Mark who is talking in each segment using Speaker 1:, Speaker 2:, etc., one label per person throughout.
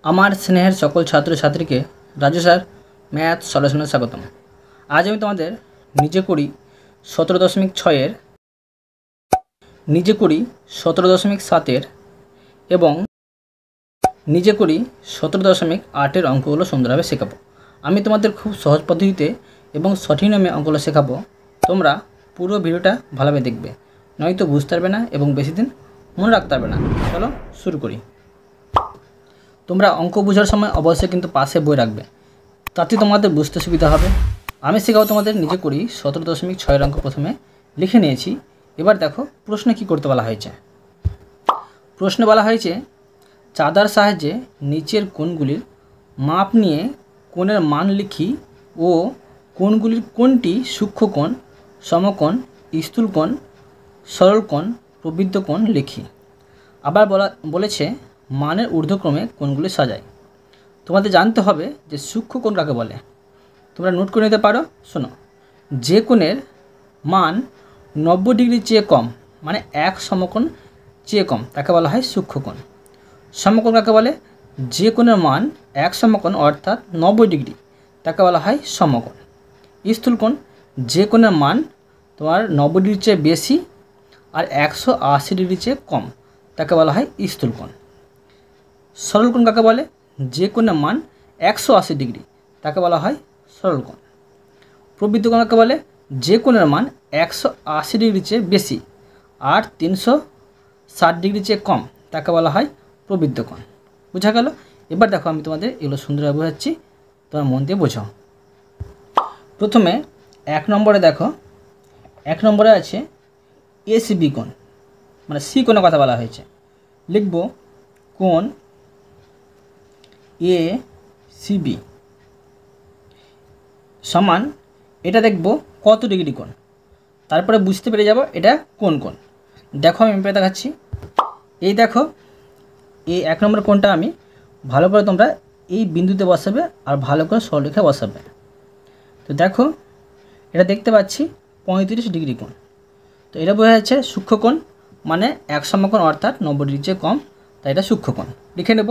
Speaker 1: আমার স্নেহের সকল ছাত্রছাত্রীকে রাজু স্যার ম্যাথ সলিউশনে স্বাগতম। আজ আমি তোমাদের নিজে করি 17.6-এর, নিজে করি 17.7-এর এবং নিজে করি 17.8-এর অঙ্কগুলো সুন্দরভাবে শেখাবো। আমি তোমাদের খুব সহজ পদ্ধতিতে এবং সঠিক নিয়মে অঙ্কগুলো শেখাবো। তোমরা পুরো ভিডিওটা ভালোভাবে দেখবে, নয়তো বুঝতে পারবে না এবং বেশি দিন মনে রাখতে পারবে না। চলো শুরু করি। তোমরা অঙ্ক বোঝার সময় অবশ্যই কিন্তু পাশে বই রাখবে, তাতে তোমাদের বুঝতে সুবিধা হবে। আমি শেখাবো তোমাদের নিজে করি 17.6-এর অঙ্ক প্রথমে লিখে নিয়েছি। এবার দেখো প্রশ্নে কি করতে বলা হয়েছে। প্রশ্নে বলা হয়েছে চাঁদার সাহায্যে নিচের কোণগুলির মাপ নিয়ে কোণের মান লিখি ও কোণগুলির কোণটি সূক্ষ্মকোণ, সমকোণ, স্থূলকোণ, সরলকোণ, প্রবৃদ্ধ কোণ লিখি। আবার বলেছে মানের ঊর্ধ্বক্রমে কোণগুলি সাজায়। তোমাদের জানতে হবে যে সূক্ষ্মকোণ কাকে বলে। তোমরা নোট করে নিতে পারো। শোনো, যে কোণের মান 90 ডিগ্রির চেয়ে কম, মানে এক সমকোণ চেয়ে কম, তাকে বলা হয় সূক্ষ্মকোণ। সমকোণ কাকে বলে? যে কোণের মান এক সমকোণ অর্থাৎ 90 ডিগ্রি, তাকে বলা হয় সমকোণ। স্থূলকোণ, যে কোণের মান তোমার 90 ডিগ্রির চেয়ে বেশি আর 180 ডিগ্রির চেয়ে কম, তাকে বলা হয় স্থূলকোণ। সরলকোণ কাকে বলে? যে কোণের মান 180 ডিগ্রি, তাকে বলা হয় সরলকোণ। প্রবৃদ্ধ কোণ কাকে বলে? যে কোণের মান 180 ডিগ্রির চেয়ে বেশি আর 360 ডিগ্রির চেয়ে কম, তাকে বলা হয় প্রবৃদ্ধ কোণ। বোঝা গেল? এবার দেখো আমি তোমাদের এগুলো সুন্দরভাবে বোঝাচ্ছি, তোমরা মন দিয়ে বোঝাও। প্রথমে 1 নম্বরে দেখো, 1 নম্বরে আছে এসিবি কোণ, মানে সি কোণের কথা বলা হয়েছে। লিখব কোণ এ সিবি সমান, এটা দেখব কত ডিগ্রি কোণ, তারপরে বুঝতে পেরে যাব এটা কোন কোণ। দেখো আমি মেপে দেখাচ্ছি। এই দেখো এই 1 নম্বর কোণটা আমি ভালো করে তোমরা এই বিন্দুতে বসাবে আর ভালো করে সরলরেখা বসাবে। তো দেখো এটা দেখতে পাচ্ছি 35 ডিগ্রি কোণ। তো এটা বোঝা যাচ্ছে সূক্ষ্মকোণ, মানে এক সমকোণ অর্থাৎ 90 ডিগ্রির চেয়ে কম, তাই এটা সূক্ষ্মকোণ। লিখে নেব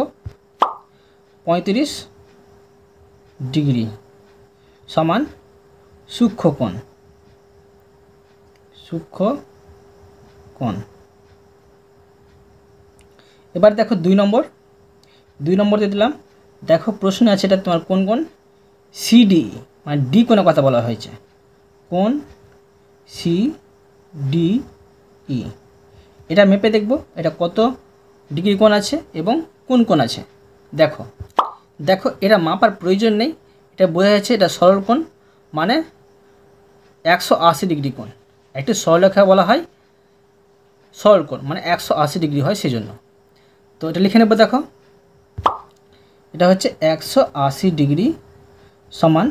Speaker 1: 35 ডিগ্রি সমান সূক্ষ্মকোণ, সূক্ষ্মকোণ। এবার দেখো 2 নম্বর দিয়ে দিলাম। দেখো প্রশ্ন আছে এটা তোমার কোন কোণ? সিডি, মানে ডি কোণের কথা বলা হয়েছে। কোণ সিডিই, এটা মেপে দেখব এটা কত ডিগ্রি কোণ আছে এবং কোন কোণ আছে। দেখো দেখো এটা মাপার প্রয়োজন নেই, এটা বোঝা যাচ্ছে এটা সরল কোণ, মানে 180 ডিগ্রি কোণ। একটি সরলরেখা বলা হয় সরল কোণ, মানে 180 ডিগ্রি হয় সেজন্য। তো এটা লিখে নেব। দেখো এটা হচ্ছে 180 ডিগ্রি সমান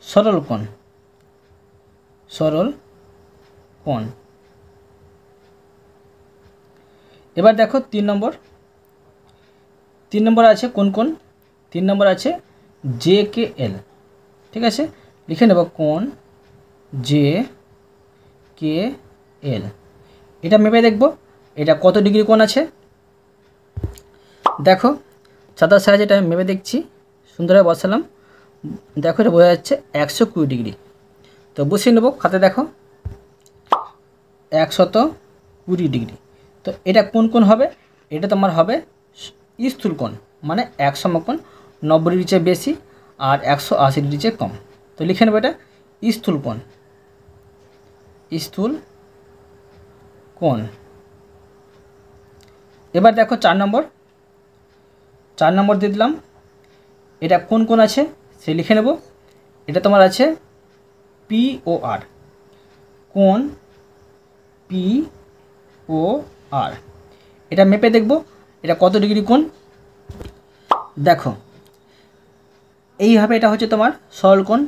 Speaker 1: সরল কোণ, সরল কোণ। এবার দেখো 3 নম্বর আছে কোন কোণ? 3 নম্বর আছে জে কে এল। ঠিক আছে, লিখে নেব কোণ জে কে এল। এটা মেপে দেখব এটা কত ডিগ্রি কোণ আছে। দেখো চাঁদার সাহায্যে এটা মেপে দেখছি, সুন্দরভাবে বসালাম। দেখো এটা বোঝা যাচ্ছে 120 ডিগ্রি। তো বসিয়ে নেব খাতে। দেখো 120 ডিগ্রি। তো এটা কোন কোণ হবে? এটা তোমার হবে স্থূলকোণ, মানে এক সমকোণ 90 ডিগ্রির চেয়ে বেশি আর 180 ডিগ্রির চেয়ে কম। তো লিখে নেব এটা স্থূলকোণ, স্থূলকোণ। এবার দেখো 4 নম্বর দিয়ে দিলাম। এটা কোন কোণ আছে সে লিখে নেব। এটা তোমার আছে পি ও আর, কোণ পি ও আর। এটা মেপে দেখব এটা কত ডিগ্রি কোণ। দেখো এইভাবে এটা হচ্ছে তোমার সরল কোণ,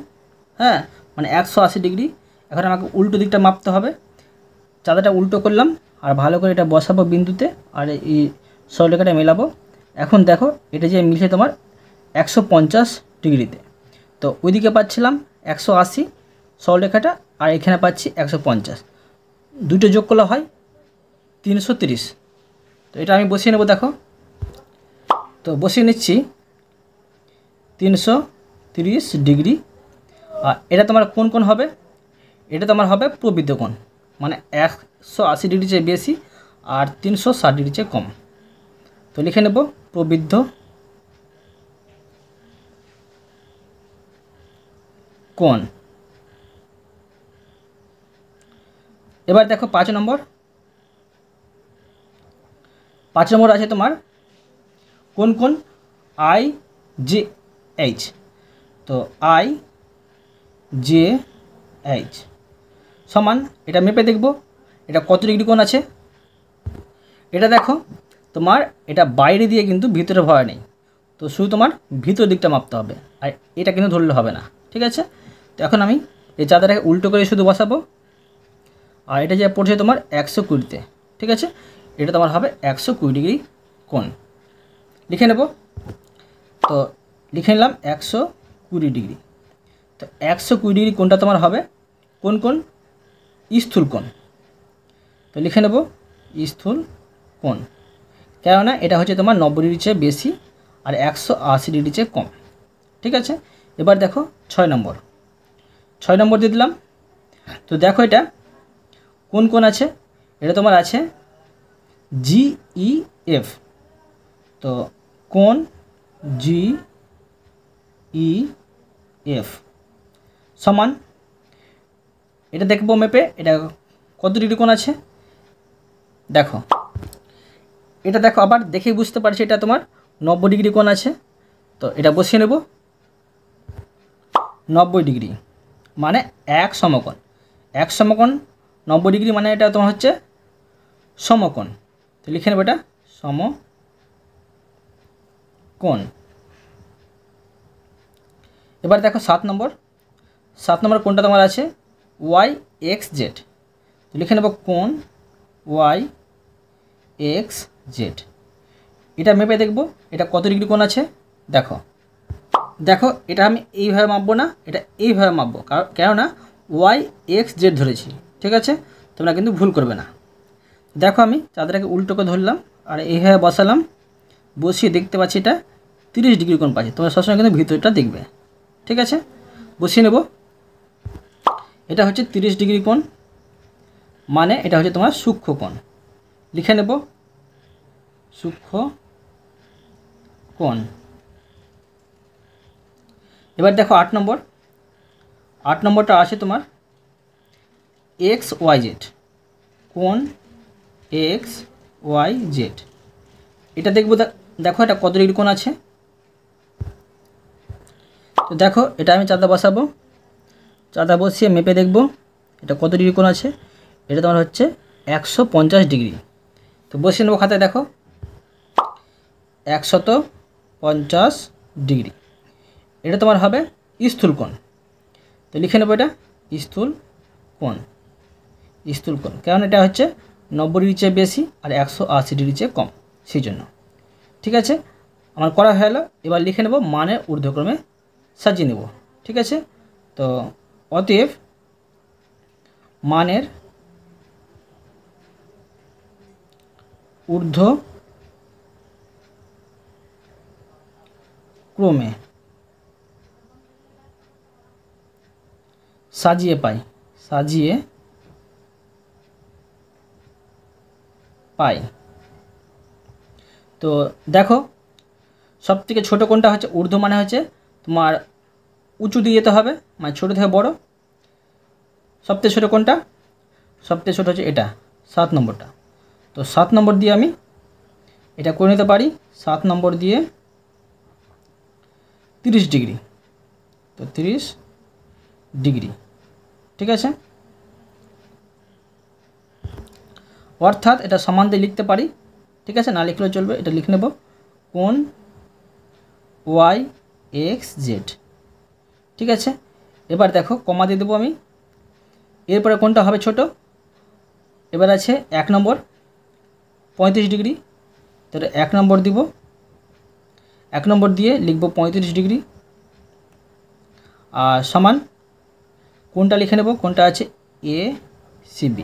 Speaker 1: হ্যাঁ, মানে 180 ডিগ্রি। এখন আমাকে উল্টো দিকটা মাপতে হবে। চাঁদাটা উল্টো করলাম আর ভালো করে এটা বসাবো বিন্দুতে আর এই সরলরেখাটা মেলাবো। এখন দেখো এটা যে মিলছে তোমার 150 ডিগ্রিতে। তো ওইদিকে পাচ্ছিলাম 180 সরলরেখাটা আর এখানে পাচ্ছি 150, দুটো যোগ করলে হয় 330। তো এটা আমি বসিয়ে নেব। দেখো তো বসিয়ে নিচ্ছি 330 ডিগ্রি। আর এটা তোমার কোন কোণ হবে? এটা তোমার হবে প্রবৃদ্ধ কোণ, মানে 180 ডিগ্রি চেয়ে বেশি আর 360 ডিগ্রি চেয়ে কম। তো লিখে নেব প্রবৃদ্ধ কোণ। এবার দেখো 5 নম্বর আছে তোমার কোন কোণ আই জে এইচ। তো আই জে এইচ সমান, এটা মেপে দেখব এটা কত ডিগ্রি কোণ আছে। এটা দেখো তোমার এটা বাইরে দিয়ে কিন্তু ভিতরে ভরা নেই, তো শুধু তোমার ভিতর দিকটা মাপতে হবে, আর এটা কিন্তু ধরলে হবে না। ঠিক আছে, তো এখন আমি এই চাঁদাটাকে উল্টো করে শুধু বসাবো, আর এটা যে পড়ছে তোমার 120তে। ঠিক আছে, এটা তোমার হবে 120 ডিগ্রি কোণ। লিখে নেব, তো লিখে নিলাম 120 ডিগ্রি। তো 120 ডিগ্রি কোণটা তোমার হবে কোন কোণ? স্থূল কোণ। তো লিখে নেব স্থূল কোণ, কেননা এটা হচ্ছে তোমার 90 ডিগ্রি চেয়ে বেশি আর 180 ডিগ্রি চেয়ে কম। ঠিক আছে, এবার দেখো 6 নম্বর দিয়ে দিলাম। তো দেখো এটা কোন কোণ আছে? এটা তোমার আছে GEF। তো কোণ GEF সমান, এটা দেখবো মেপে এটা কত ডিগ্রি কোণ আছে। দেখো এটা দেখো, আবার দেখেই বুঝতে পারছি এটা তোমার 90 ডিগ্রি কোণ আছে। তো এটা বসিয়ে নেব 90 ডিগ্রি, মানে এক সমকোণ। 90 ডিগ্রি মানে এটা তোমার হচ্ছে সমকোণ। তো লিখে নেব এটা সমকোণ। এবার দেখো 7 নম্বর কোণটা তোমার আছে YXZ। তো লিখে নেব কোণ YXZ। এটা মেপে দেখব এটা কত ডিগ্রি কোণ আছে। দেখো এটা আমি এইভাবে মাপবো না, এটা এইভাবে মাপবো, কেননা YXZ ধরেছি। ঠিক আছে, তোমরা কিন্তু ভুল করবে না। দেখো আমি চাঁদাটাকে উল্টো করে ধরলাম আর এইভাবে বসালাম, বসিয়ে দেখতে পাচ্ছি এটা 30 ডিগ্রি কোণ পাচ্ছি। তোমরা সবসময় কিন্তু ভিতরটা দেখবে। ঠিক আছে, বসিয়ে নেব, এটা হচ্ছে 30 ডিগ্রি কোণ, মানে এটা হচ্ছে তোমার সূক্ষ্ম কোণ। লিখে নেব সূক্ষ্ম কোণ। এবার দেখো 8 নম্বরটা আছে তোমার XYZ। কোণ XYZ এটা দেখবো, দেখো এটা কত ডিগ্রি কোণ আছে। তো দেখো এটা আমি চাঁদা বসাবো, চাঁদা বসিয়ে মেপে দেখব এটা কত ডিগ্রি কোণ আছে। এটা তোমার হচ্ছে 150 ডিগ্রি। তো বসিয়ে নেবো খাতায়, দেখো 150 ডিগ্রি। এটা তোমার হবে স্থূল কোণ। তো লিখে নেবো এটা স্থূল কোণ, কারণ এটা হচ্ছে 90 ডিগ্রি চেয়ে বেশি আর 180 ডিগ্রি চেয়ে কম, সেই জন্য। ঠিক আছে, আমার করা হয়ে গেলো। এবার লিখে নেব মানের ঊর্ধ্বক্রমে সাজিয়ে নেব। ঠিক আছে, তো অতএব মানের ঊর্ধ্বক্রমে সাজিয়ে পাই। তো দেখো সবথেকে ছোটো কোণটা হচ্ছে ঊর্ধ্ব, মানে হচ্ছে তোমার উঁচু দিয়ে যেতে হবে, মানে ছোটো থেকে বড়। সবথেকে ছোটো কোণটা? সবথেকে ছোটো হচ্ছে এটা 7 নম্বরটা। তো 7 নম্বর দিয়ে আমি এটা করে নিতে পারি। 7 নম্বর দিয়ে 30 ডিগ্রি। তো 30 ডিগ্রি। ঠিক আছে, অর্থাৎ এটা সমান দিয়ে লিখতে পারি। ঠিক আছে, না লিখলেও চলবে, এটা লিখে নেব কোণ YXZ। ঠিক আছে, এবার দেখো কমা দিয়ে দেবো আমি। এরপরে কোনটা হবে ছোট? এবার আছে 1 নম্বর 35 ডিগ্রি। তাহলে 1 নম্বর দিব, 1 নম্বর দিয়ে লিখব 35 ডিগ্রি আর সমান কোনটা লিখে নেব, কোনটা আছে ACB,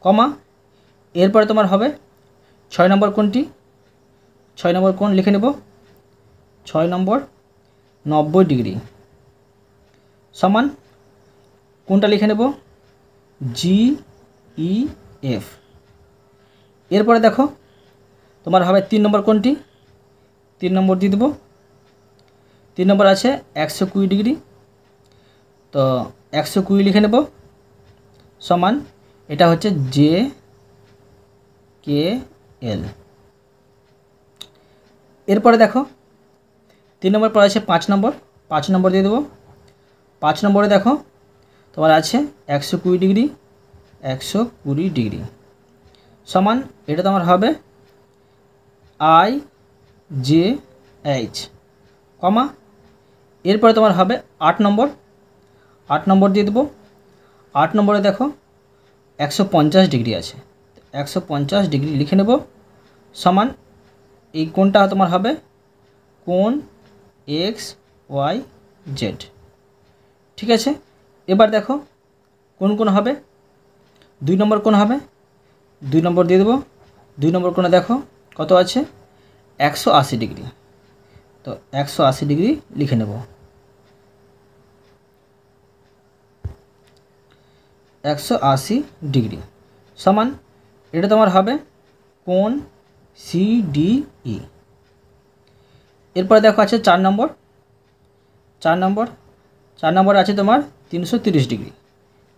Speaker 1: কমা। এরপরে তোমার হবে 6 নম্বর কোনটি? 6 নম্বর কোণ লিখে নেব। 6 নম্বর 90 ডিগ্রি সমান কোণটা লিখে নেব GEF। এরপরে দেখো তোমার হবে 3 নম্বর কোণটি, 3 নম্বর দিয়ে দেবো। 3 নম্বর আছে 120 ডিগ্রি, তো 120 লিখে নেব সমান এটা হচ্ছে JKL। এরপরে দেখো 3 নম্বর পর আছে 5 নম্বর, 5 নম্বর দিয়ে দেবো। 5 নম্বরে দেখো তোমার আছে 120 ডিগ্রি, 120 ডিগ্রি সমান এটা তোমার হবে IJH কমা। এরপরে তোমার হবে 8 নম্বর, 8 নম্বর দিয়ে দেবো। 8 নম্বরে দেখো 150 ডিগ্রি আছে, 150 ডিগ্রি লিখে নেব সমান এই কোণটা তোমার হবে কোণ XYZ। ঠিক আছে, এবার দেখো কোন কোণ হবে, 2 নম্বর কোণ হবে। 2 নম্বর দিয়ে দেবো। 2 নম্বর কোণে দেখো কত আছে 180 ডিগ্রি, তো 180 ডিগ্রি লিখে নেব। 180 ডিগ্রি সমান এটা তোমার হবে কোণ CDE। এরপরে দেখো আছে 4 নম্বর, 4 নম্বর, 4 নম্বরে আছে তোমার 330 ডিগ্রি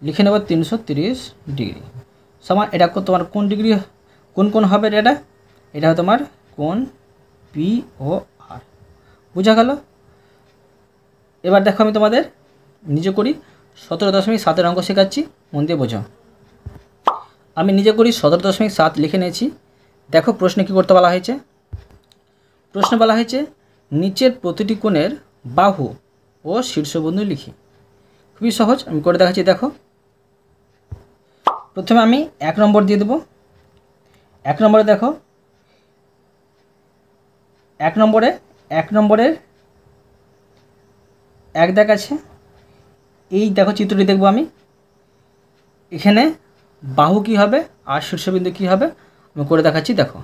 Speaker 1: লিখে নেব 330 ডিগ্রি সমান এটা তোমার কোন ডিগ্রি কোন কোন হবে এটা, এটা হবে তোমার কোণ POR। বোঝা গেল? এবার দেখো আমি তোমাদের নিজে করি 17.7 অঙ্ক শেখাচ্ছি, মন দিয়ে বোঝো। আমি নিজে করি 17.7 লিখে নিয়েছি। দেখো প্রশ্নে কী করতে বলা হয়েছে। প্রশ্নে বলা হয়েছে নিচের প্রতিটি কোণের বাহু ও শীর্ষবিন্দু লিখি। খুবই সহজ, আমি করে দেখাচ্ছি। দেখো প্রথমে আমি 1 নম্বর দিয়ে দেবো। 1 নম্বরে দেখো 1 নম্বরের এক দাগ আছে। এই দেখো চিত্রটি দেখবো আমি, এখানে বাহু কি হবে আর শীর্ষবিন্দু কি হবে আমি করে দেখাচ্ছি। দেখো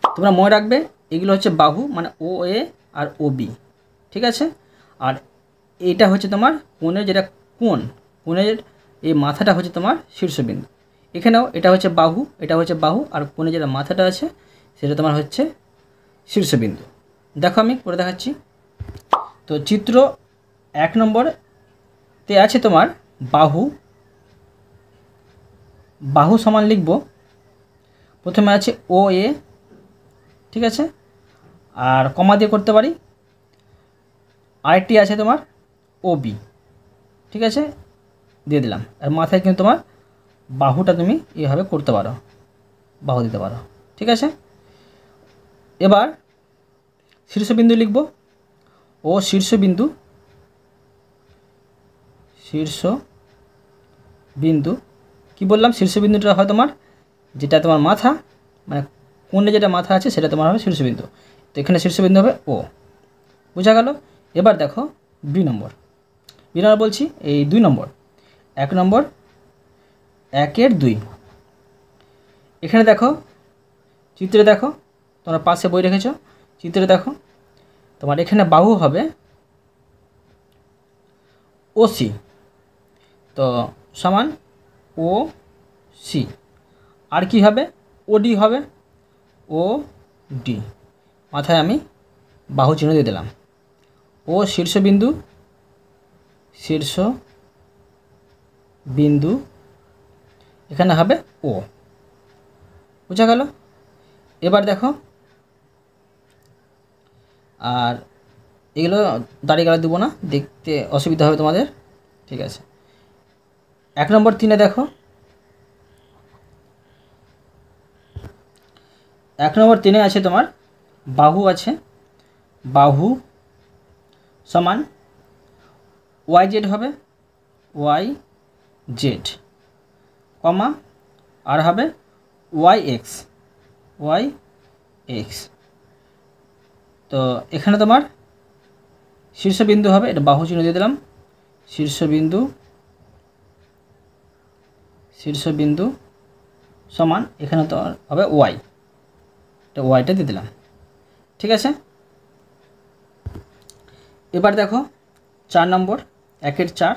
Speaker 1: তোমরা মনে রাখবে এগুলো হচ্ছে বাহু মানে OA আর OB, ঠিক আছে। আর এইটা হচ্ছে তোমার কোণের যেটা কোণের এই মাথাটা হচ্ছে তোমার শীর্ষবিন্দু। এখানেও এটা হচ্ছে বাহু, এটা হচ্ছে বাহু, আর কোণের যেটা মাথাটা আছে সেটা তোমার হচ্ছে শীর্ষবিন্দু। দেখো আমি করে দেখাচ্ছি। তো চিত্র 1 নম্বরতে আছে তোমার বাহু সমান লিখব। প্রথমে আছে OA, ঠিক আছে, আর কমা দিয়ে করতে পারি। আরেকটি আছে তোমার OB, ঠিক আছে, দিয়ে দিলাম। আর মাথায় কিন্তু তোমার বাহুটা তুমি এইভাবে করতে পারো, বাহু দিতে পারো, ঠিক আছে। এবার শীর্ষবিন্দু লিখব। ও শীর্ষবিন্দু কি বললাম, শীর্ষবিন্দুটা হয় তোমার যেটা তোমার মাথা মানে কোণে যেটা মাথা আছে সেটা তোমার হবে শীর্ষবিন্দু। তো এখানে শীর্ষবিন্দু হবে O। বোঝা গেল? এবার দেখো B নম্বর বলছি এই 2 নম্বর। 1 নম্বর 1-এর 2। এখানে দেখো চিত্রে দেখো, তোমরা পাশে বই রেখেছ, চিত্রে দেখো তোমার এখানে বাহু হবে OC, তো সমান OC। আর কি হবে OD হবে, OD। মাথায় আমি বাহু চিহ্ন দিয়ে দিলাম। ও শীর্ষবিন্দু এখানে হবে O। বোঝা গেল? এবার দেখো, আর এগুলো দাড়ি গালা দেবো না, দেখতে অসুবিধা হবে তোমাদের, ঠিক আছে। 1 নম্বর 3-এ দেখো 1 নম্বর 3-এ আছে তোমার বাহু আছে, বাহু সমান YZ হবে, YZ কমা আর হবে YX। তো এখানে তোমার শীর্ষবিন্দু হবে, এটা বাহু চিহ্ন দিয়ে দিলাম, শীর্ষবিন্দু সমান এখানে তো হবে Y, এটা ওয়াইটা দিয়ে দিলাম। ঠিক আছে। এবার দেখো 4 নম্বর, 1-এর 4।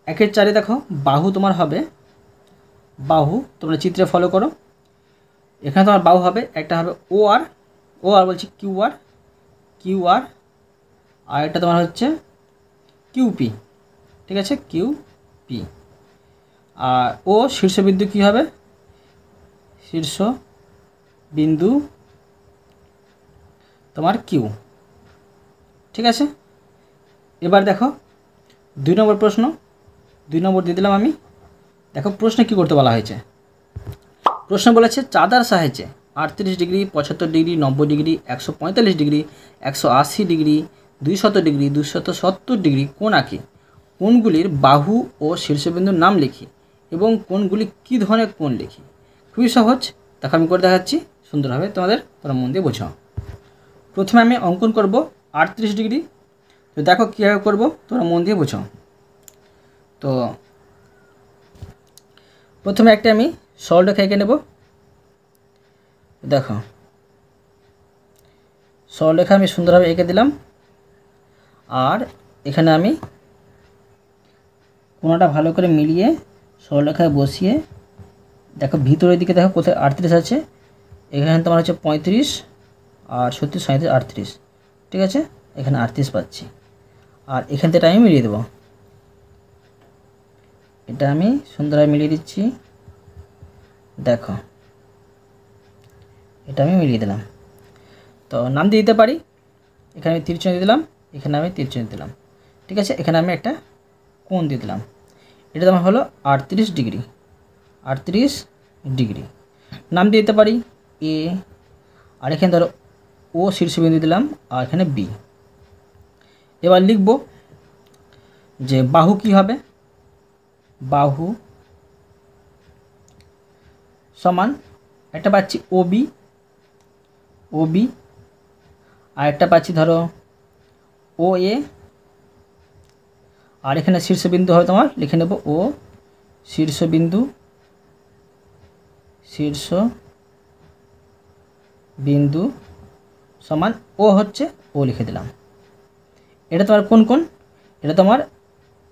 Speaker 1: 1-এর 4-এ দেখো বাহু তোমার হবে, বাহু তোমরা চিত্রে ফলো করো। এখানে তোমার বাহু হবে, একটা হবে ও আর, বলছি কিউ আর, আর একটা তোমার হচ্ছে কিউপি। ঠিক আছে, কিউপি। আর ও শীর্ষবিন্দু কী হবে, শীর্ষ বিন্দু তোমার কিউ। ঠিক আছে। এবার দেখো 2 নম্বর প্রশ্ন, 2 নম্বর দিয়ে দিলাম আমি। দেখো প্রশ্নে কী করতে বলা হয়েছে। প্রশ্ন বলেছে চাঁদার সাহায্যে 38 degree, 75 degree, 90 degree, 145 degree, 180 degree, 200 degree, 270 degree কোণ আঁকি। কোণগুলির বাহু ও শীর্ষবিন্দুর নাম লিখি এবং কোণগুলি কী ধরনের কোণ লিখি। খুবই সহজ, দেখো আমি করে দেখাচ্ছি সুন্দরভাবে, তোমরা মন দিয়ে বোঝাও। প্রথমে আমি অঙ্কন করব 38 ডিগ্রি। তো দেখো কীভাবে করব, তোমরা মন দিয়ে বোঝাও। তো প্রথমে একটা আমি সরলরেখা এঁকে নেব। দেখো সরলরেখা আমি সুন্দরভাবে এঁকে দিলাম। আর এখানে আমি কোণাটা ভালো করে মিলিয়ে সরলরেখায় বসিয়ে, দেখো ভিতরের দিকে দেখো কোথায় 38 আছে, এখানে তোমার হচ্ছে 35 আর 36, 37, 38। ঠিক আছে, এখানে 38 পাচ্ছি। আর এখান থেকে আমি মিলিয়ে দেবো, এটা আমি সুন্দরভাবে মিলিয়ে দিচ্ছি। দেখো এটা আমি মিলিয়ে দিলাম। তো নাম দিয়ে দিতে পারি, এখানে আমি তীর চিহ্ন দিয়ে দিলাম, এখানে আমি তীর চিহ্ন দিলাম। ঠিক আছে, এখানে আমি একটা কোণ দিয়ে দিলাম, এটা তোমার হলো 38 ডিগ্রি, 38 ডিগ্রি। নাম দিয়ে দিতে পারি এ, আর এখানে ধরো ও শীর্ষবিন্দু দিলাম, আর এখানে বি। এবার লিখব যে বাহু কি হবে, বাহু সমান একটা পাচ্ছি ওবি, আর একটা পাচ্ছি ধরো ও এ, আর এখানে শীর্ষবিন্দু হবে তোমার, লিখে নেব ও শীর্ষবিন্দু, সমান ও হচ্ছে ও লিখে দিলাম। এটা তোমার কোন, এটা তোমার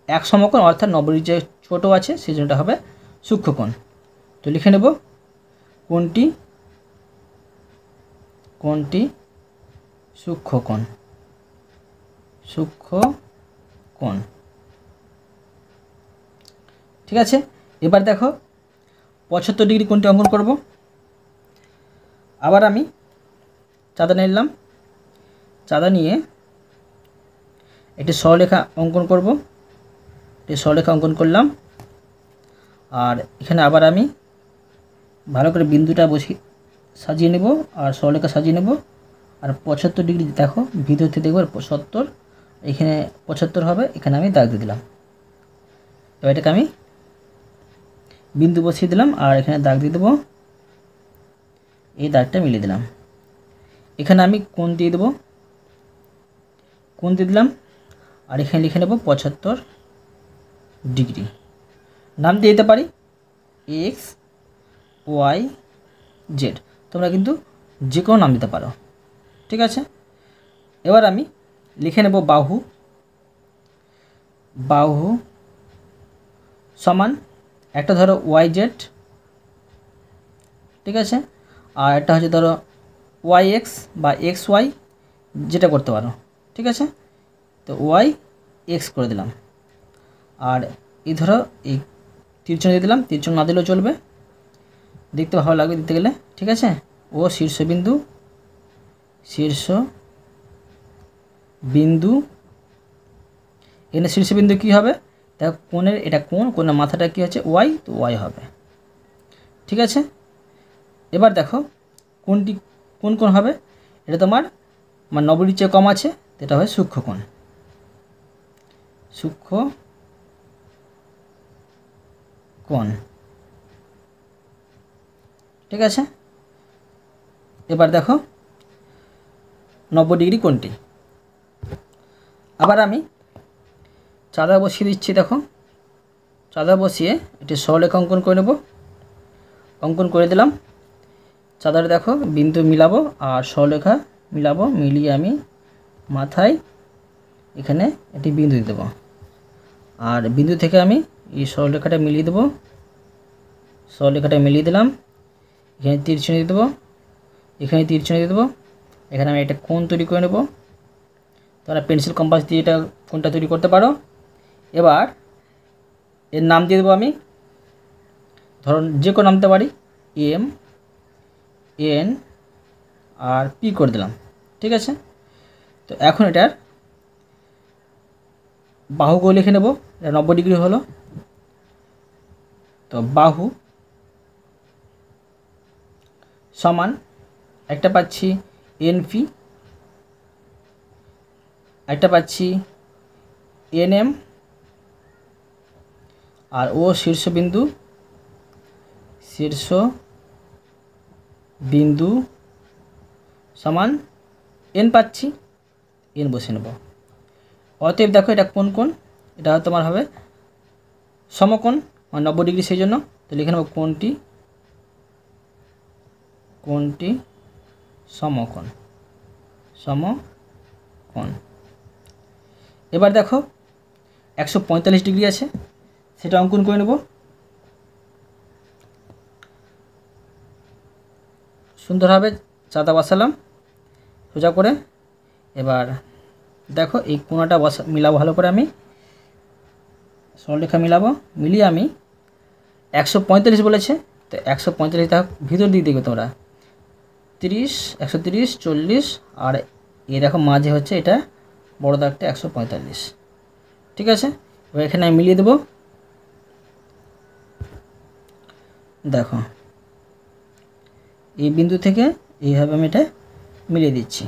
Speaker 1: এক সমকোণ, অর্থাৎ 90 যে ছোটো আছে সেই জন্যটা হবে সূক্ষ্মকোণ। তো লিখে নেব কোণটি সূক্ষ্মকোণ। ঠিক আছে। এবার দেখো 75 ডিগ্রি কোণটি অঙ্কন করব। আবার আমি চাঁদা নিলাম, চাঁদা নিয়ে একটি সরলরেখা অঙ্কন করব। একটি সরলরেখা অঙ্কন করলাম। আর এখানে আবার আমি ভালো করে বিন্দুটা সাজিয়ে নেব, আর সরলরেখা সাজিয়ে নেব। আর 75 ডিগ্রি দেখো ভিতর থেকে দেখব 70, এখানে 75 হবে, এখানে আমি দাগ দিয়ে দিলাম। এবার এটাকে আমি বিন্দু বসিয়ে দিলাম, আর এখানে দাগ দিয়ে দেবো, এই দাগটা মিলিয়ে দিলাম। এখানে আমি কোণ দিয়ে দেবো, কোণ দিয়ে দিলাম, আর এখানে লিখে নেব 75 ডিগ্রি। নাম দিয়ে দিতে পারি এক্স, ওয়াই, জেড, তোমরা কিন্তু যে কোনো নাম দিতে পারো। ঠিক আছে। এবার আমি লিখে নেব বাহু সমান একটা ধরো ওয়াই জেড, ঠিক আছে, আর একটা হচ্ছে ধরো ওয়াই এক্স বা এক্স ওয়াই, যেটা করতে পারো। ঠিক আছে, তো ওয়াই এক্স করে দিলাম। আর এই ধরো এই তীরচিহ্ন দিয়ে দিলাম, তীরচিহ্ন না দিলেও চলবে, দেখতে ভালো লাগবে দিতে গেলে। ঠিক আছে, ও শীর্ষবিন্দু, এখানে শীর্ষবিন্দু কী হবে, দেখো কোণের এটা কোণের মাথাটা কী হচ্ছে ওয়াই, তো ওয়াই হবে। ঠিক আছে। এবার দেখো কোন হবে, এটা তোমার 90 চেয়ে কম আছে, এটা হয় সূক্ষ্মকোণ। ঠিক আছে। এবার দেখো 90 ডিগ্রি কোণটি। আবার আমি চাঁদা বসিয়ে দিচ্ছি। দেখো চাঁদা বসিয়ে এটি সরলরেখা অঙ্কন করে নেব। অঙ্কন করে দিলাম। চাঁদারে দেখো বিন্দু মিলাবো আর সরলরেখা মিলাবো, মিলিয়ে আমি মাথায় এখানে একটি বিন্দু দিয়ে দেবো, আর বিন্দু থেকে আমি এই সরলরেখাটা মিলিয়ে দেবো। সরলরেখাটা মিলিয়ে দিলাম, এখানে তীরচিহ্ন দিয়ে দেবো, এখানে তীরচিহ্ন দিয়ে দেবো। এখানে আমি একটা কোণ তৈরি করে নেব। তোমরা পেন্সিল কম্পাস দিয়ে এটা কোণটা তৈরি করতে পারো। এবার এর নাম দিয়ে দেবো আমি, ধরুন যে কোনো নাম দিতে পারি, এম এন আর পি করে দিলাম। ঠিক আছে, তো এখন এটার বাহুগুলো লিখে নেব। এটা 90 ডিগ্রি হলো, তো বাহু সমান একটা পাচ্ছি এনপি, একটা পাচ্ছি এনএম, আর ও শীর্ষবিন্দু সমান এন পাচ্ছি, এন বসে নেব। অতএব দেখো এটা কোন কোণ, এটা তোমার হবে সমকোণ, 90 ডিগ্রি, সেই জন্য তো লিখে নেব কোণটি সমকোণ। এবার দেখো 145 ডিগ্রি আছে, সেটা অঙ্কন করে নেব। সুন্দরভাবে চাঁদা বসালাম সোজা করে। এবার দেখো এই কোণাটা মিলাবো ভালো করে, আমি সরলরেখা মিলাবো, মিলিয়ে আমি 145 বলেছে, তো 145 দেখো ভিতর দিকে দেখবে তোমরা 30, 130, 40, আর এই দেখো মাঝে হচ্ছে এটা বড় দাগটা 145। ঠিক আছে, এবার এখানে আমি মিলিয়ে দেবো। দেখো এই বিন্দু থেকে এইভাবে আমি এটা মিলিয়ে দিচ্ছি।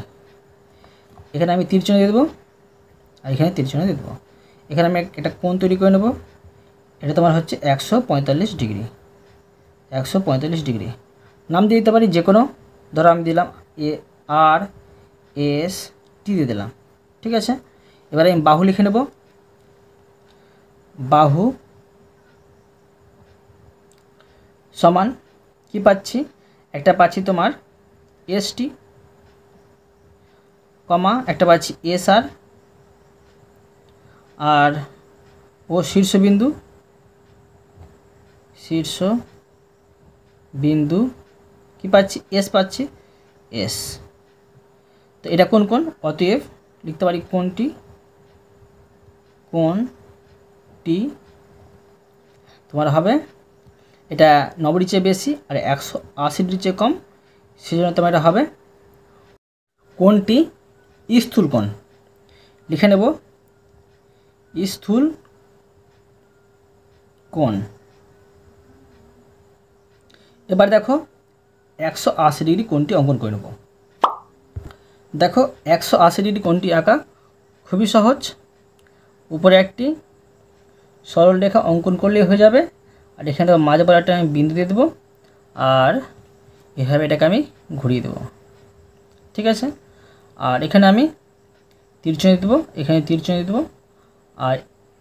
Speaker 1: এখানে আমি তীরচিহ্ন দিয়ে দেবো, আর এখানে তীরচিহ্ন দিয়ে দেবো। এখানে আমি একটা কোণ তৈরি করে নেব। এটা তোমার হচ্ছে 145 ডিগ্রি। 145 ডিগ্রি নাম দিয়ে দিতে পারি যে কোনো, ধরো আমি দিলাম ARST দিয়ে দিলাম। ঠিক আছে, এবারে আমি বাহু লিখে নেব। বাহু সমান কি পাচ্ছি, একটা পাচ্ছি তোমার ST, কমা একটা পাচ্ছি SR, আর ও শীর্ষবিন্দু কি পাচ্ছি, S পাচ্ছি, S। তো এটা কোন কোণ, অতএব লিখতে পারি কোণটি তোমার হবে, এটা 90 ডিগ্রির চেয়ে বেশি আর 180 ডিগ্রির চেয়ে কম, সেজন্য তোমার এটা হবে কোণটি স্থূল কোণ। লিখে নেব স্থূল কোণ। এবার দেখো 180 ডিগ্রি কোণটি অঙ্কন করে নেব। দেখো 180 ডিগ্রি কোণটি আঁকা খুবই সহজ। উপরে একটি সরল রেখা অঙ্কন করলেই হয়ে যাবে, আর এখানে মাঝে বরাবর আমি বিন্দু দিয়ে দেবো, আর এভাবে এটাকে আমি ঘুরিয়ে দেবো। ঠিক আছে, আর এখানে আমি তীরচিহ্ন দিয়ে দেবো, এখানে তীরচিহ্ন দিয়ে দেবো, আর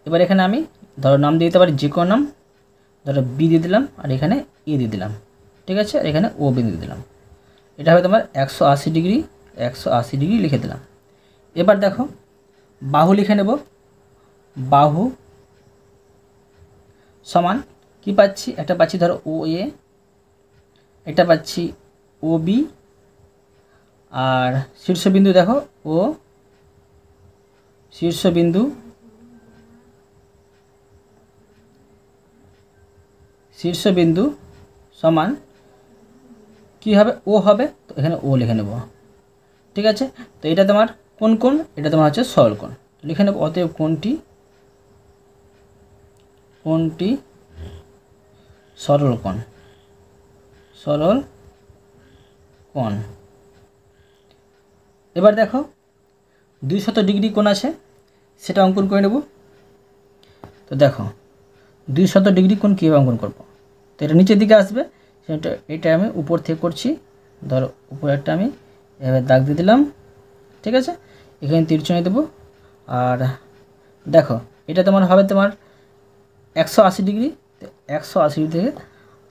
Speaker 1: এবার এখানে আমি ধরো নাম দিয়ে দিতে পারি যে কোনো নাম, ধরো বি দিয়ে দিলাম, আর এখানে এ দিয়ে দিলাম। ঠিক আছে, আর এখানে ও বিন্দু দিলাম। এটা হবে তোমার 180 ডিগ্রি, 180 ডিগ্রি লিখে দিলাম। এবার দেখো বাহু লিখে নেব। বাহু সমান কি পাচ্ছি, একটা পাচ্ছি ধরো OA, একটা পাচ্ছি OB, আর শীর্ষবিন্দু দেখো ও শীর্ষবিন্দু সমান কি হবে, ও হবে, তো এখানে ও লিখে নেব। ঠিক আছে, তো এটা তোমার কোন কোণ, এটা তোমার হচ্ছে সরল কোণ, লিখে নেব। অতএব কোণটি সরল কোণ। এবার দেখো 200 ডিগ্রি কোণ আছে, সেটা অঙ্কন করে নেব। তো দেখো 200 ডিগ্রি কোণ কীভাবে অঙ্কন করব, তো এটা নিচের দিকে আসবে, সেটা এটা আমি উপর থেকে করছি। ধরো উপরে একটা আমি এভাবে দাগ দিয়ে দিলাম। ঠিক আছে, এখানে তীরচিহ্ন দেবো, আর দেখো এটা তোমার হবে তোমার 180 ডিগ্রি। 180 ডিগ্রি থেকে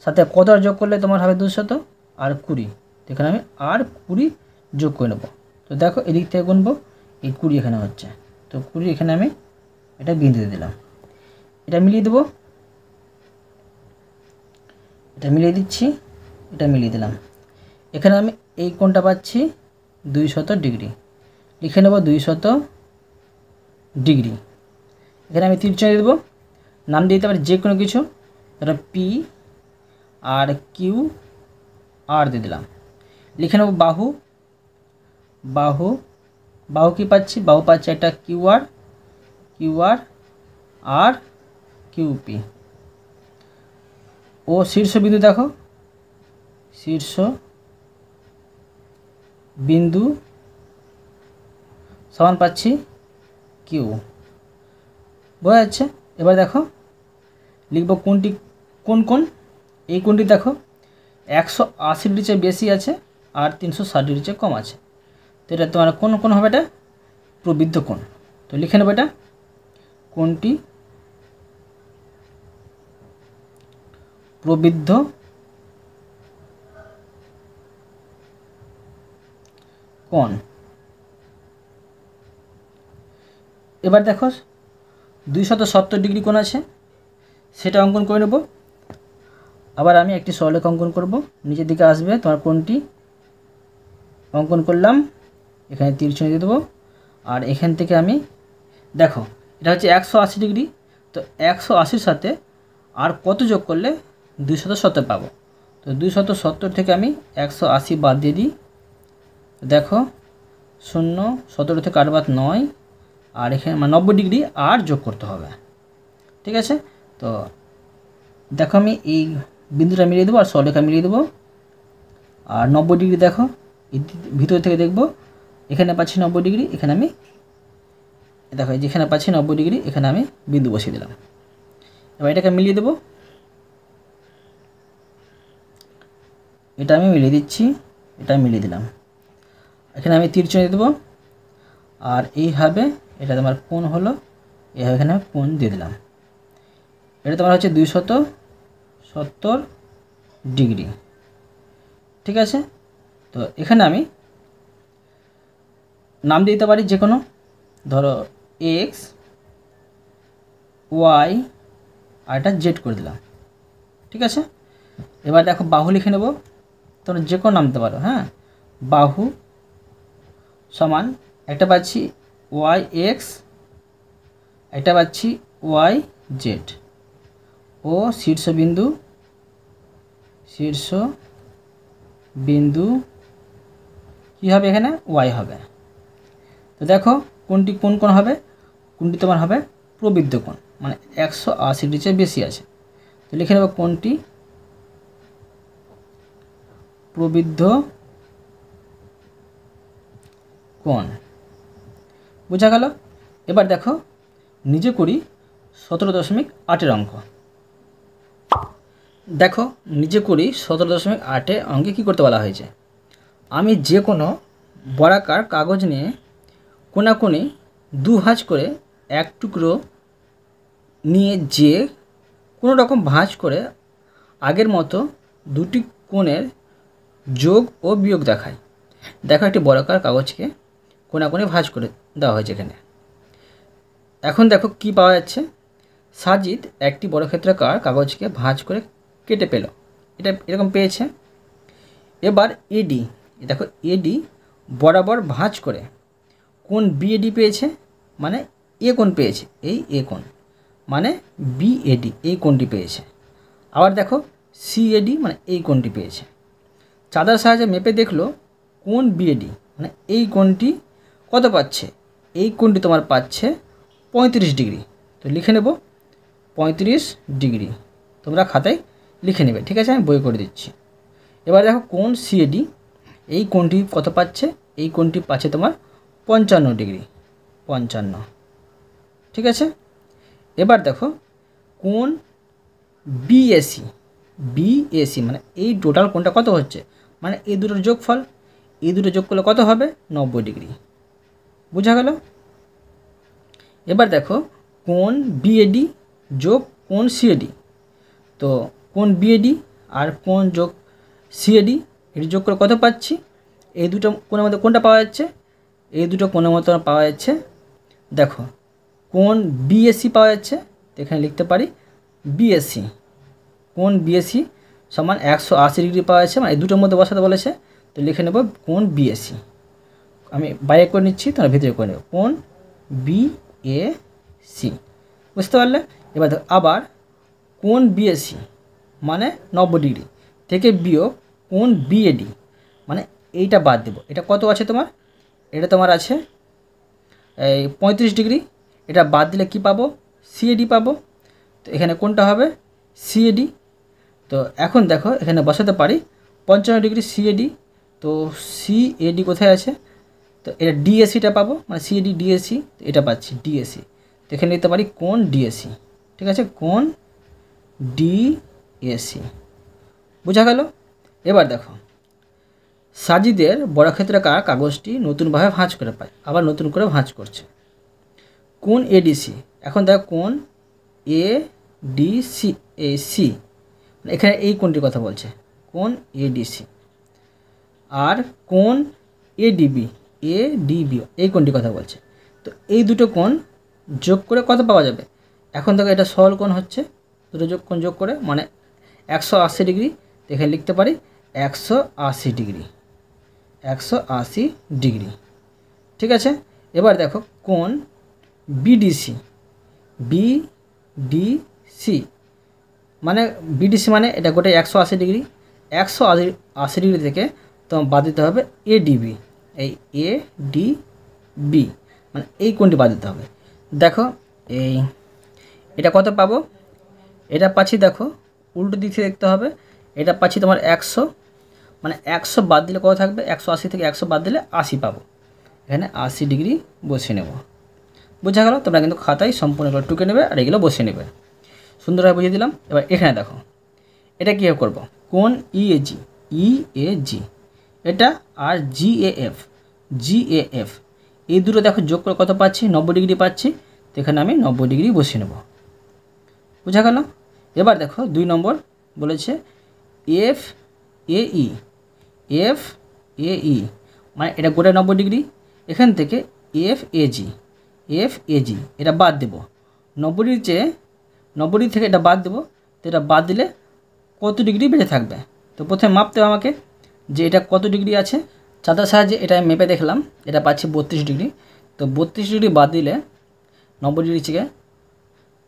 Speaker 1: সাথে কত যোগ করলে তোমার হবে 200 আর 20। তো এখানে আমি আর 20 যোগ করে নেব। তো দেখো এদিক থেকে গুনবো, এই 20 এখানে হচ্ছে, তো 20 এখানে আমি এটা বিন্দু দিয়ে দিলাম। এটা মিলিয়ে দেবো, এটা মিলিয়ে দিচ্ছি, এটা মিলিয়ে দিলাম। এখানে আমি এই কোণটা পাচ্ছি 200 ডিগ্রি, লিখে নেব 200 ডিগ্রি। এখানে আমি তীর চিহ্ন দেবো, নাম দিয়ে দিতে পারি যে কোনো কিছু, ধরো পি আর কিউ আর দিয়ে দিলাম। লিখে নেব বাহু, বাহু, বাহু কী পাচ্ছি, বাহু পাচ্ছি একটা কিউআর, কিউআর আর কিউপি। ও শীর্ষবিন্দু দেখো, শীর্ষ বিন্দু সমান পাচ্ছি কিউ, বোঝা যাচ্ছে। এবার দেখো লিখব কোনটি কোন কোন, এই কোনটি দেখো 180 ডিগ্রির চেয়ে বেশি আছে আর 360 ডিগ্রির চেয়ে কম আছে। তো এটা তোমার কোন কোন হবে, এটা প্রবৃদ্ধ কোণ। তো লিখে নেব এটা কোনটি প্রবৃদ্ধ কোণ। এবার দেখো 270 ডিগ্রি কোণ আছে, সেটা অঙ্কন করে নেব। আবার আমি একটি সরলরেখা অঙ্কন করব, নিচের দিকে আসবে তোমার কোণটি অঙ্কন করলাম, এখানে তীর চিহ্ন দিয়ে দেবো। আর এখান থেকে আমি দেখো এটা হচ্ছে 180 ডিগ্রি, তো 180-র সাথে আর কত যোগ করলে 270 পাবো। তো 270 থেকে আমি 180 বাদ দিয়ে দিই, দেখো 0, 17 থেকে 8 বাদ 9, আর এখানে 90 ডিগ্রি আর যোগ করতে হবে, ঠিক আছে। তো দেখো আমি এই বিন্দুটা মিলিয়ে দেবো আর সরলরেখা মিলিয়ে দেবো। আর 90 ডিগ্রি দেখো ভিতর থেকে দেখব, এখানে পাচ্ছি 90 ডিগ্রি, এখানে আমি দেখো যেখানে পাচ্ছি 90 ডিগ্রি এখানে আমি বিন্দু বসিয়ে দিলাম। এবার এটাকে মিলিয়ে দেবো, এটা আমি মিলিয়ে দিচ্ছি, এটা মিলিয়ে দিলাম। এখানে আমি তীর চিহ্ন দেবো, আর এইভাবে এটা তোমার কোণ হলো, এইভাবে এখানে কোণ দিয়ে দিলাম। এটা তোমার হচ্ছে 270 ডিগ্রি, ঠিক আছে। তো এখানে আমি নাম দিতে পারি যে কোনো, ধরো এক্স, ওয়াই আর এটা জেড করে দিলাম, ঠিক আছে। এবার দেখো বাহু লিখে নেব, তোমরা যে কোনো নাম দিতে পারো, হ্যাঁ। বাহু সমান একটা পাচ্ছি ওয়াই এক্স, একটা পাচ্ছি ওয়াই জেড, ও শীর্ষবিন্দু, শীর্ষবিন্দু কী হবে, এখানে ওয়াই হবে। তো দেখো কোনটি কোন কোণ হবে, কোনটি তোমার হবে প্রবৃদ্ধ কোণ, মানে 180 ডিগ্রির চেয়ে বেশি আছে। তো লিখে নেব কোনটি প্রবৃদ্ধ কোণ, বোঝা গেল। এবার দেখো নিজে করি 17.8 অঙ্ক। দেখো নিজে করি 17.8 অঙ্কে কী করতে বলা হয়েছে, আমি যে কোনো বর্গাকার কাগজ নিয়ে কোনাকুনি 2 ভাঁজ করে এক টুকরো নিয়ে যে কোনো রকম ভাঁজ করে আগের মতো দুটি কোণের যোগ ও বিয়োগ দেখায়। দেখো একটি বর্গাকার কাগজকে কোনাকুনি ভাঁজ করে দেওয়া হয়েছে এখানে। এখন দেখো কি পাওয়া যাচ্ছে, সাজিদ একটি বর্গক্ষেত্রাকার কাগজকে ভাঁজ করে কেটে পেল, এটা এরকম পেয়েছে। এবার এডি, দেখো এডি বরাবর ভাঁজ করে কোণ বিএডি পেয়েছে, মানে এ কোণ পেয়েছে, এই এ কোণ মানে বিএডি এই কোণটি পেয়েছে। আবার দেখো সিএডি মানে এই কোণটি পেয়েছে। চাঁদার সাহায্যে মেপে দেখলো কোণ বিএডি মানে এই কোণটি কত পাচ্ছে, এই কোণটি তোমার পাচ্ছে 35 ডিগ্রি। তো লিখে নেব 35 ডিগ্রি, তোমরা খাতায় লিখে নেবে, ঠিক আছে, আমি বই করে দিচ্ছি। এবার দেখো কোণ সিএডি, এই কোণটি কত পাচ্ছে, এই কোণটি পাচ্ছে তোমার 55 ডিগ্রি, 55, ঠিক আছে। এবার দেখো কোণ বিএসি, বিএসি মানে এই টোটাল কোণটা কত হচ্ছে, মানে এই দুটোর যোগফল, এই দুটো যোগ করলে কত হবে 90 ডিগ্রি, বোঝা গেল। এবার দেখো কোণ বিএডি যোগ কোণ সিএডি, তো কোণ বিএডি আর কোণ যোগ সিএডি এটি যোগ করে কত পাচ্ছি, এই দুটো কোণের মধ্যে কোনটা পাওয়া যাচ্ছে, এই দুটো কোণের মতো পাওয়া যাচ্ছে, দেখো কোণ বিএসি পাওয়া যাচ্ছে। তো এখানে লিখতে পারি বিএসি, কোণ বিএসি সমান 180 ডিগ্রি পাওয়া যাচ্ছে, মানে এই দুটোর মধ্যে বসাতে বলেছে। তো লিখে নেব কোণ বিএসি, আমি বাইরে করে নিচ্ছি, তোমরা ভিতরে করে নেব কোণ বিএসি, বুঝতে পারলে। এবার দেখো আবার কোণ বিএসি মানে 90 ডিগ্রি থেকে বিয়োগ কোণ বিএডি, মানে এইটা বাদ দেবো। এটা কত আছে তোমার, এটা তোমার আছে এই 35 ডিগ্রি, এটা বাদ দিলে কি পাবো, সিএডি পাবো। তো এখানে কোনটা হবে, সিএডি। তো এখন দেখো এখানে বসাতে পারি 55 ডিগ্রি সিএডি। তো সিএডি কোথায় আছে, তো এটা ডিএসিটা পাবো, মানে সিএডি ডিএসি, এটা পাচ্ছি ডিএসি। তো এখানে নিতে পারি কোণ ডিএসি, ঠিক আছে, কোণ ডিএসি, বোঝা গেল। এবার দেখো সাজিদের বর্গক্ষেত্রাকার কাগজটি নতুনভাবে ভাঁজ করে পায়, আবার নতুন করে ভাঁজ করছে। কোণ এডিসি, এখন দেখো কোণ এডিসি এসি, এখানে এই কোণটির কথা বলছে, কোণ এডিসি। আর কোণ এডিবি, এডিবি এই কোণটির কথা বলছে। তো এই দুটো কোণ যোগ করে কত পাওয়া যাবে, এখন দেখো এটা সরল কোণ হচ্ছে, দুটো কোণ যোগ করে মানে 180 ডিগ্রি। এখানে লিখতে পারি 180 ডিগ্রি, 180 ডিগ্রি, ঠিক আছে। এবার দেখো কোণ বিডিসি, বিডিসি মানে বিডিসি মানে এটা গোটাই 180 ডিগ্রি, 180 ডিগ্রি থেকে তোমার বাদ দিতে হবে এডিবি, এই এডিবি মানে এই কোণটি বাদ দিতে হবে। দেখো এই এটা কত পাবো, এটা পাচ্ছি দেখো উল্টো দিক থেকে দেখতে হবে, এটা পাচ্ছি তোমার 100, মানে 100 বাদ দিলে কত থাকবে, 180 থেকে 100 বাদ দিলে 80 পাবো। এখানে 80 ডিগ্রি বসিয়ে নেব, বোঝা গেল। তোমরা কিন্তু খাতায় সম্পূর্ণ করে টুকে নেবে আর এগুলো বসিয়ে নেবে, সুন্দরভাবে বুঝিয়ে দিলাম। এবার এখানে দেখো এটা কীভাবে করবো, কোণ ইএজি, ইএজি এটা আর জিএএফ, জিএএফ এই দুটো দেখো যোগ করে কত পাচ্ছি, 90 ডিগ্রি পাচ্ছি। তো এখানে আমি 90 ডিগ্রি বসিয়ে নেব, বোঝা গেল। এবার দেখো 2 নম্বর বলেছে এফ এই, এফ এই মানে এটা গোটা 90 ডিগ্রি, এখান থেকে এফ এজি, এফ এজি এটা বাদ দেবো, 90 ডিগ্রির চেয়ে 90 ডিগ্রি থেকে এটা বাদ দেবো। তো এটা বাদ দিলে কত ডিগ্রি বেঁচে থাকবে, তো প্রথমে মাপতে হবে আমাকে যে এটা কত ডিগ্রি আছে। চাঁদার সাহায্যে এটা আমি মেপে দেখলাম, এটা পাচ্ছি 32 ডিগ্রি। তো 32 ডিগ্রি বাদ দিলে 90 ডিগ্রি থেকে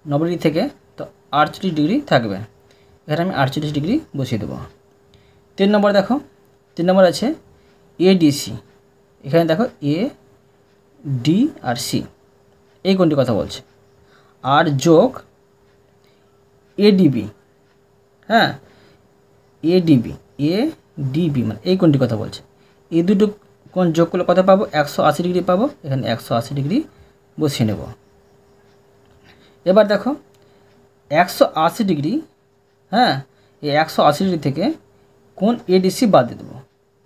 Speaker 1: 90 ডিগ্রি থেকে তো 48 ডিগ্রি থাকবে, এখানে আমি 48 ডিগ্রি বসিয়ে দেবো। 3 নম্বর দেখো, 3 নম্বর আছে এডিসি, এখানে দেখো এ ডি আর সি এই কোণটির কথা বলছে। আর যোগ এডিবি, হ্যাঁ এডিবি, এডিবি মানে এই কোণটির কথা বলছে। এই দুটো কোণ যোগ করলে কত পাবো, 180 ডিগ্রি পাবো, এখানে 180 ডিগ্রি বসিয়ে নেব। এবার দেখো 180 ডিগ্রি, হ্যাঁ এই 180 ডিগ্রি থেকে কোণ এডিসি বাদ দিয়ে দেবো,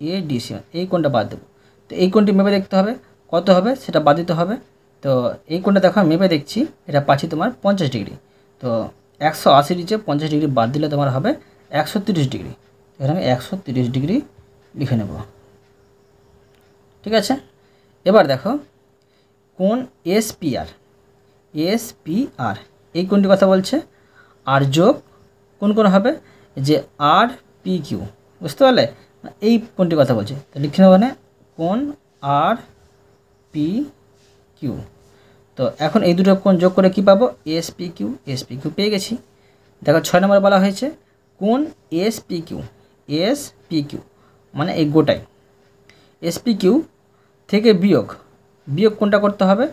Speaker 1: এডিসি এই কোণটা বাদ দেবো। তো এই কোণটি মেপে দেখতে হবে কত হবে, সেটা বাদ দিতে হবে। তো এই কোণটা দেখো মেপে দেখছি, এটা পাচ্ছি তোমার 50 ডিগ্রি। তো 180 ডিগ্রি 50 ডিগ্রি বাদ দিলে তোমার হবে 130 ডিগ্রি, এখানে আমি 130 ডিগ্রি লিখে নেব, ঠিক আছে। এবার দেখো কোণ এসপিআর, এসপিআর এই কোণটির কথা বলছে। আর যোগ কোন কোণ হবে, যে আর পি কিউ, বুঝতে পারলে এই কোণটির কথা বলছে। তো লিখে নেব, মানে কোণ আর পি কিউ। তো এখন এই দুটো কোণ যোগ করে কি পাবো, এসপি কিউ, এসপি কিউ পেয়ে গেছি। দেখো 6 নম্বর বলা হয়েছে কোণ এসপি কিউ, এসপি কিউ মানে এই গোটাই এসপি কিউ থেকে বিয়োগ, বিয়োগ কোনটা করতে হবে,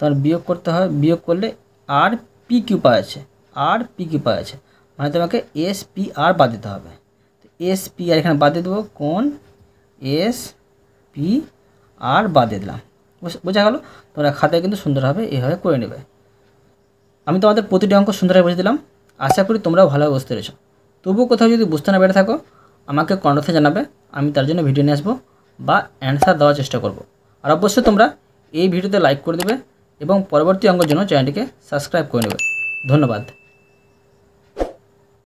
Speaker 1: তোমার বিয়োগ করতে হবে, বিয়োগ করলে আর পি কিউ পাওয়া যাচ্ছে, আর পি কিউ পাওয়া যাচ্ছে, মানে তোমাকে এস পি আর বাদ দিতে হবে। এস পি আর এখানে বাদ দিয়ে দেবো, কোণ এস পি আর বাদ দিয়ে দিলাম, বোঝা গেল। তোমরা খাতায় কিন্তু সুন্দরভাবে এইভাবে করে নেবে। আমি তোমাদের প্রতিটি অঙ্ক সুন্দরভাবে বুঝে দিলাম, আশা করি তোমরাও ভালোভাবে বুঝতে পেরেছো। তবুও কোথাও যদি বুঝতে না পেরে থাকো আমাকে কমেন্টে জানাবে, আমি তার জন্য ভিডিও নিয়ে আসবো বা অ্যান্সার দেওয়ার চেষ্টা করব। আর অবশ্যই তোমরা এই ভিডিওতে লাইক করে দেবে এবং পরবর্তী অঙ্কের জন্য চ্যানেলটিকে সাবস্ক্রাইব করে নেবে। ধন্যবাদ।